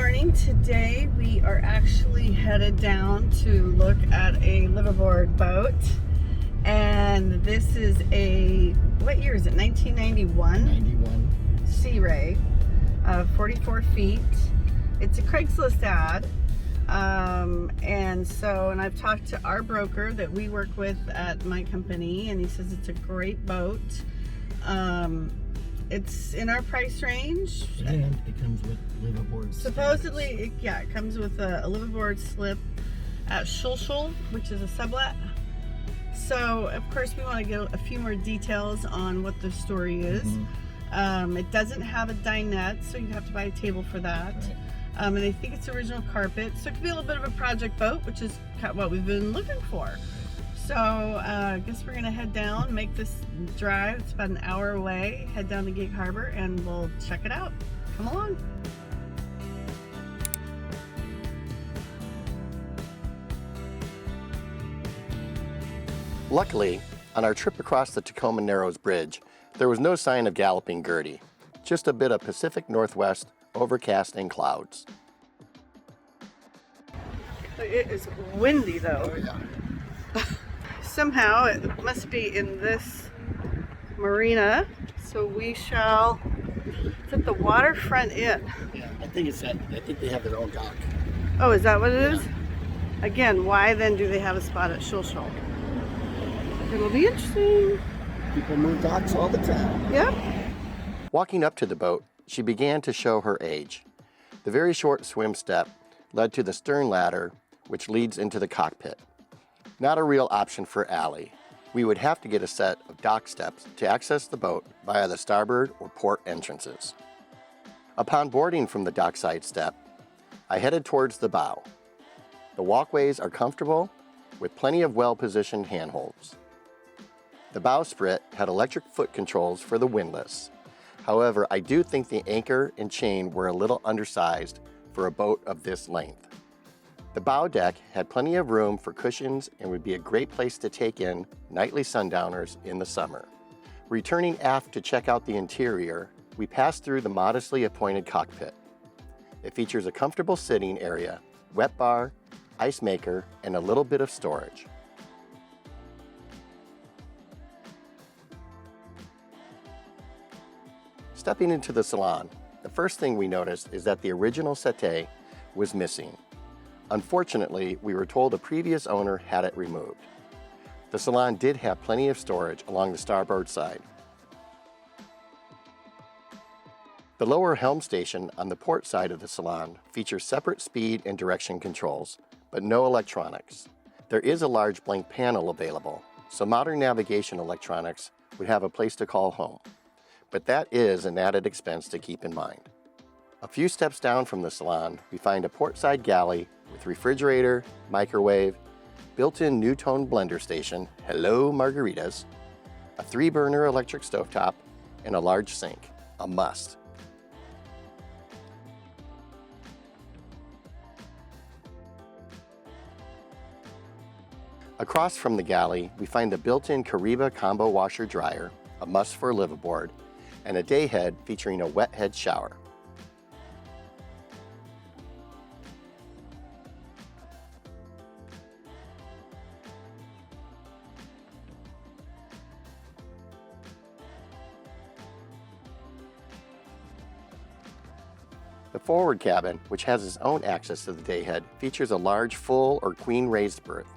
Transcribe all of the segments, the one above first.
morning. Today we are actually headed down to look at a liveaboard boat, and this is a, what year is it, 1991? 91. Sea Ray, 44 feet. It's a Craigslist ad, and I've talked to our broker that we work with at my company, and he says it's a great boat. It's in our price range. And it comes with liveaboard. Supposedly, it comes with a liveaboard slip at Shilshole, which is a sublet. So, of course, we want to get a few more details on what the story is. It doesn't have a dinette, so you have to buy a table for that. Right. And I think it's original carpet, so it could be a little bit of a project boat, which is what we've been looking for. So I guess we're gonna head down, make this drive. It's about an hour away. Head down to Gig Harbor and we'll check it out. Come along. Luckily, on our trip across the Tacoma Narrows Bridge, there was no sign of galloping Gertie, just a bit of Pacific Northwest overcasting clouds. It is windy though. Oh yeah. Somehow it must be in this marina, so we shall. It's at the waterfront inn. Yeah, I think they have their own dock. Oh, is that what it is? Again, why then do they have a spot at Shilshole? It'll be interesting. People move docks all the time. Yep. Walking up to the boat, she began to show her age. The very short swim step led to the stern ladder, which leads into the cockpit. Not a real option for Allie. We would have to get a set of dock steps to access the boat via the starboard or port entrances. Upon boarding from the dockside step, I headed towards the bow. The walkways are comfortable with plenty of well-positioned handholds. The bowsprit had electric foot controls for the windlass. However, I do think the anchor and chain were a little undersized for a boat of this length. The bow deck had plenty of room for cushions and would be a great place to take in nightly sundowners in the summer. Returning aft to check out the interior, we passed through the modestly appointed cockpit. It features a comfortable sitting area, wet bar, ice maker, and a little bit of storage. Stepping into the salon, the first thing we noticed is that the original settee was missing. Unfortunately, we were told a previous owner had it removed. The salon did have plenty of storage along the starboard side. The lower Helm Station on the port side of the salon features separate speed and direction controls, but no electronics. There is a large blank panel available, so modern navigation electronics would have a place to call home. But that is an added expense to keep in mind. A few steps down from the salon, we find a portside galley with refrigerator, microwave, built-in new-tone blender station, hello margaritas, a 3-burner electric stovetop, and a large sink, a must. Across from the galley, we find the built-in Kariba combo washer dryer, a must for a liveaboard, and a day head featuring a wet head shower. The forward cabin, which has its own access to the day head, features a large full or queen raised berth,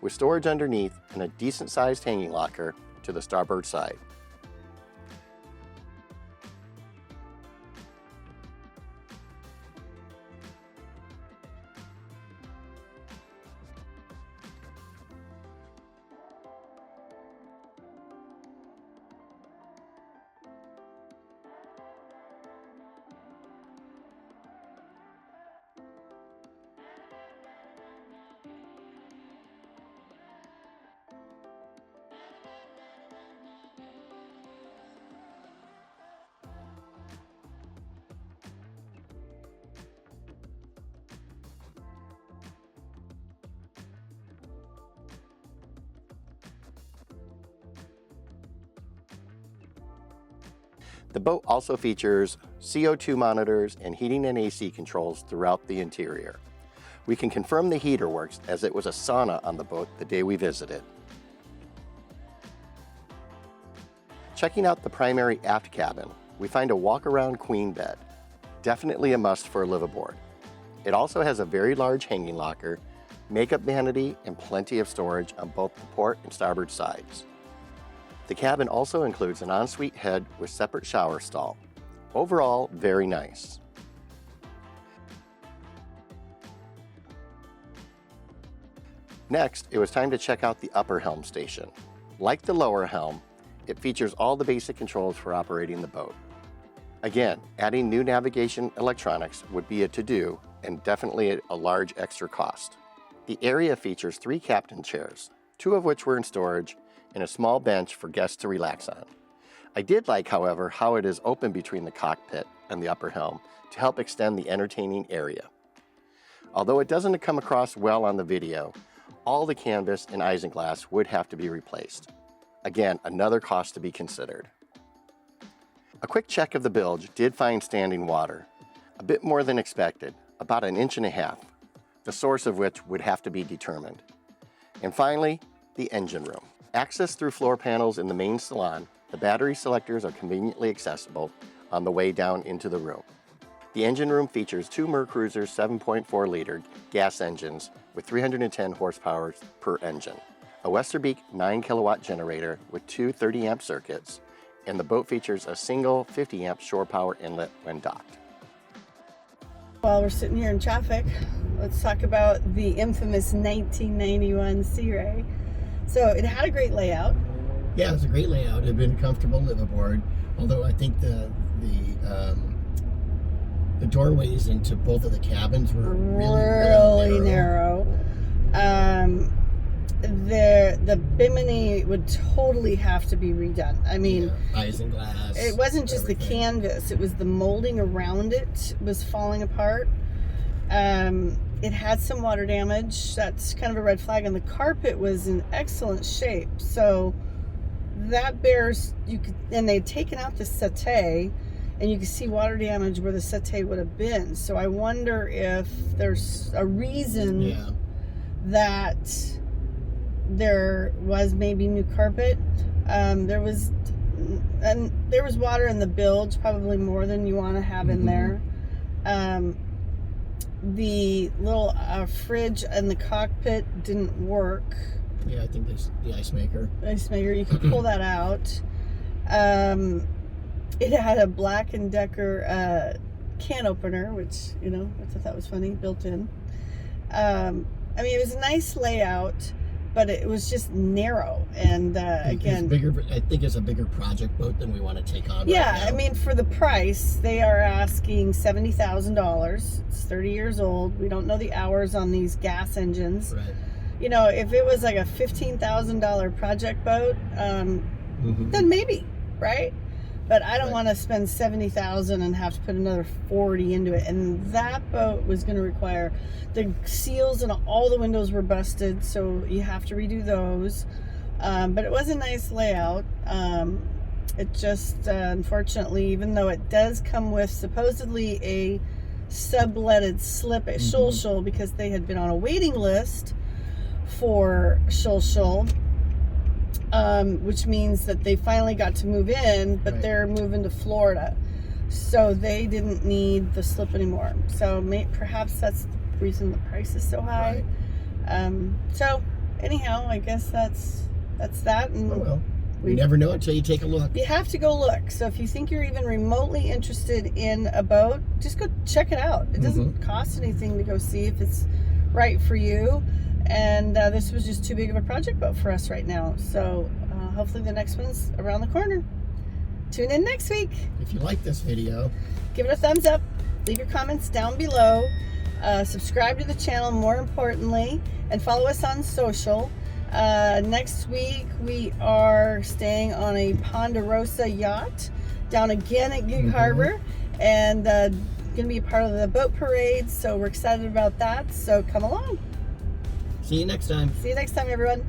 with storage underneath and a decent-sized hanging locker to the starboard side. The boat also features CO2 monitors, and heating and AC controls throughout the interior. We can confirm the heater works as it was a sauna on the boat the day we visited. Checking out the primary aft cabin, we find a walk-around queen bed. Definitely a must for a liveaboard. It also has a very large hanging locker, makeup vanity, and plenty of storage on both the port and starboard sides. The cabin also includes an ensuite head with separate shower stall. Overall, very nice. Next, it was time to check out the upper Helm Station. Like the lower Helm, it features all the basic controls for operating the boat. Again, adding new navigation electronics would be a to-do and definitely a large extra cost. The area features 3 captain chairs, 2 of which were in storage, and a small bench for guests to relax on. I did like, however, how it is open between the cockpit and the upper helm to help extend the entertaining area. Although it doesn't come across well on the video, all the canvas and isinglass would have to be replaced. Again, another cost to be considered. A quick check of the bilge did find standing water, a bit more than expected, about 1.5 inches, the source of which would have to be determined. And finally, the engine room. Access through floor panels in the main salon, the battery selectors are conveniently accessible on the way down into the room. The engine room features 2 Mercruiser 7.4-liter gas engines with 310 horsepower per engine, a Westerbeek 9-kilowatt generator with 2 30-amp circuits, and the boat features a single 50-amp shore power inlet when docked. While we're sitting here in traffic, let's talk about the infamous 1991 Sea Ray. So it had a great layout. Yeah, it was a great layout. It had been a comfortable liveaboard, although I think the doorways into both of the cabins were really narrow. The bimini would totally have to be redone. I mean, yeah, isinglass. It wasn't just everything. the canvas; it was the molding around it was falling apart. It had some water damage. That's kind of a red flag. And the carpet was in excellent shape, so that bears and they'd taken out the settee, and you could see water damage where the settee would have been. So I wonder if there's a reason that there was maybe new carpet. There was water in the bilge, probably more than you want to have in there. The little fridge in the cockpit didn't work. Yeah, I think there's the ice maker. You can pull that out. It had a Black & Decker can opener, which, I thought that was funny, built in. I mean, it was a nice layout, but it was just narrow. And again, I think it's a bigger project boat than we want to take on. Yeah, right now. I mean, for the price, they are asking $70,000. It's 30 years old. We don't know the hours on these gas engines. Right. If it was like a $15,000 project boat, then maybe, right? But I don't want to spend $70,000 and have to put another $40,000 into it. And that boat was going to require the seals, and all the windows were busted, so you have to redo those. But it was a nice layout. It just, unfortunately, even though it does come with supposedly a subletted slip at Shilshole, because they had been on a waiting list for Shilshole, which means that they finally got to move in, but they're moving to Florida, so they didn't need the slip anymore. So perhaps that's the reason the price is so high. So anyhow, I guess that's that. And we never know until you take a look. You have to go look. So if you think you're even remotely interested in a boat, just go check it out. It doesn't cost anything to go see if it's right for you. And this was just too big of a project boat for us right now. So hopefully the next one's around the corner. Tune in next week. If you like this video, give it a thumbs up. Leave your comments down below. Subscribe to the channel, more importantly, and follow us on social. Next week we are staying on a Ponderosa yacht down again at Gig Harbor, and going to be a part of the boat parade. So we're excited about that. So come along. See you next time. See you next time, everyone.